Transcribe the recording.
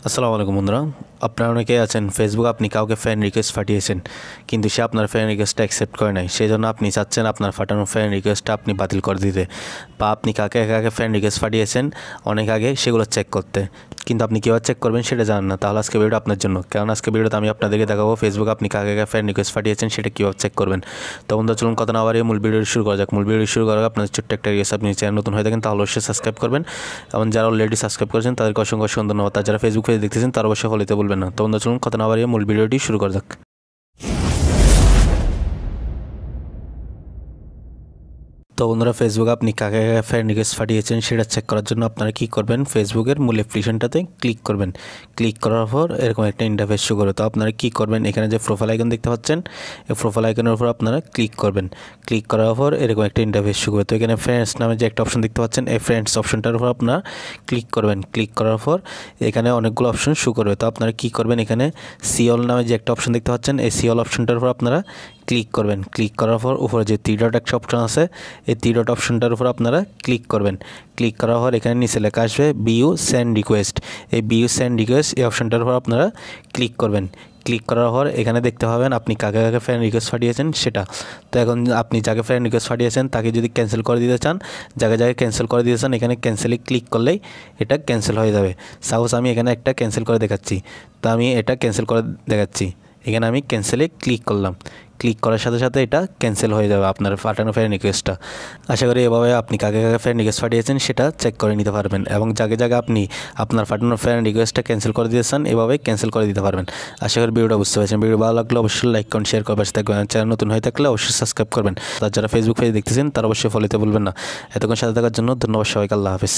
আসসালামু আলাইকুম বন্ধুরা, আপনারা অনেকেই আছেন ফেসবুক আপনি কাউকে ফ্রেন্ড রিকোয়েস্ট পাঠিয়েছেন কিন্তু সে আপনার ফ্রেন্ড রিকোয়েস্টটা অ্যাকসেপ্ট করে নাই। সেই জন্য আপনি চাচ্ছেন আপনার পাঠানো ফ্রেন্ড রিকোয়েস্টটা আপনি বাতিল করে দিতে, বা আপনি কাকে কাকে ফ্রেন্ড রিকোয়েস্ট পাঠিয়েছেন অনেক আগে সেগুলো চেক করতে, কিন্তু আপনি কীভাবে চেক করবেন সেটা জানেন না। তাহলে আজকে ভিডিওটা আপনার জন্য, কারণ আজকে ভিডিওতে আমি আপনাদেরকে দেখাবো ফেসবুক আপনি কাকে কাকে ফ্রেন্ড রিকোয়েস্ট পাঠিয়েছেন সেটা কীভাবে চেক করবেন। তো বন্ধুরা চলুন কথা না বাড়িয়ে মূল ভিডিও শুরু করা যাক। মূল ভিডিও শুরু করার আগে আপনাদের ছোট্ট একটা রিকোয়েস্ট, আপনি চ্যানেল নতুন হয়ে থাকেন তাহলে অবশ্যই সাবস্ক্রাইব করবেন, এবং যারা অলরেডি সাবস্ক্রাইব করেছেন তাদেরকে অসংখ্য অসংখ্য ধন্যবাদ। আর যারা ফেসবুক পেজ দেখতেছেন তারা অবশ্যই ফলো দিতে ভুলবেন না। তো বন্ধুরা চলুন কথা না বাড়িয়ে মূল ভিডিওটি শুরু করা যাক। তো বন্ধুরা, ফেসবুকে আপনি কাকে কাকে ফ্রেন্ড রিকোয়েস্ট পাঠিয়েছেন সেটা চেক করার জন্য আপনারা কী করবেন, ফেসবুকের মূল অ্যাপ্লিকেশনটাতে ক্লিক করবেন। ক্লিক করার পর এরকম একটা ইন্টারফেস শো করবে। তো আপনারা কী করবেন, এখানে যে প্রোফাইল আইকন দেখতে পাচ্ছেন এই প্রোফাইল আইকনের উপর আপনারা ক্লিক করবেন। ক্লিক করার পর এরকম একটা ইন্টারফেস শো করবে। তো এখানে ফ্রেন্ডস নামে যে একটা অপশন দেখতে পাচ্ছেন এই ফ্রেন্ডস অপশনটার উপর আপনারা ক্লিক করবেন। ক্লিক করার পর এখানে অনেকগুলো অপশন শো করবে। তো আপনারা কী করবেন, এখানে সিওল নামে যে একটা অপশন দেখতে পাচ্ছেন এই সিওল অপশনটার উপর আপনারা ক্লিক করবেন। ক্লিক করার পর উপরে যে থ্রি ডট একটা অপশন আছে এই থ্রি ডট অপশনটার উপর আপনারা ক্লিক করবেন। ক্লিক করার পর এখানে নিচে লেখা আসবে বিইউ সেন্ড রিকোয়েস্ট। এই বিইউ সেন্ড রিকোয়েস্ট এই অপশনটার উপর আপনারা ক্লিক করবেন। ক্লিক করার পর এখানে দেখতে পাবেন আপনি কাকে কাকে ফ্রেন্ড রিকোয়েস্ট পাঠিয়েছেন সেটা। তো এখন আপনি যাকে ফ্রেন্ড রিকোয়েস্ট পাঠিয়েছেন তাকে যদি ক্যান্সেল করে দিতে চান, যাকে যাকে ক্যান্সেল করে দিতে চান এখানে ক্যান্সেলে ক্লিক করলেই এটা ক্যান্সেল হয়ে যাবে। সাপোজ আমি এখানে একটা ক্যান্সেল করে দেখাচ্ছি, তো আমি এটা ক্যান্সেল করে দেখাচ্ছি। এখানে আমি ক্যান্সেলে ক্লিক করলাম। ক্লিক করার সাথে সাথে এটা ক্যান্সেল হয়ে যাবে আপনার পাঠানো ফ্রেন্ড রিকোয়েস্টটা। আশা করি এভাবে আপনি কাকে কাকে ফ্রেন্ড রিকোয়েস্ট পাঠিয়েছেন সেটা চেক করে নিতে পারবেন, এবং যাকে যাকে আপনি আপনার পাঠানো ফ্রেন্ড রিকোয়েস্টটা ক্যান্সেল করে দিতে চান এভাবে ক্যান্সেল করে দিতে পারবেন। আশা করি ভিডিওটা বুঝতে পারছেন। ভিডিও ভালো লাগলে অবশ্যই লাইক করুন, শেয়ার করবেন, থাকবেন। চ্যানেল নতুন হয়ে থাকলে অবশ্যই সাবস্ক্রাইব করবেন। আর যারা ফেসবুক পেজ দেখতেছেন তারা অবশ্যই ফলো দিতে ভুলবেন না। এতক্ষণ সাথে থাকার জন্য ধন্যবাদ সবাইকে। আল্লাহ হাফেজ।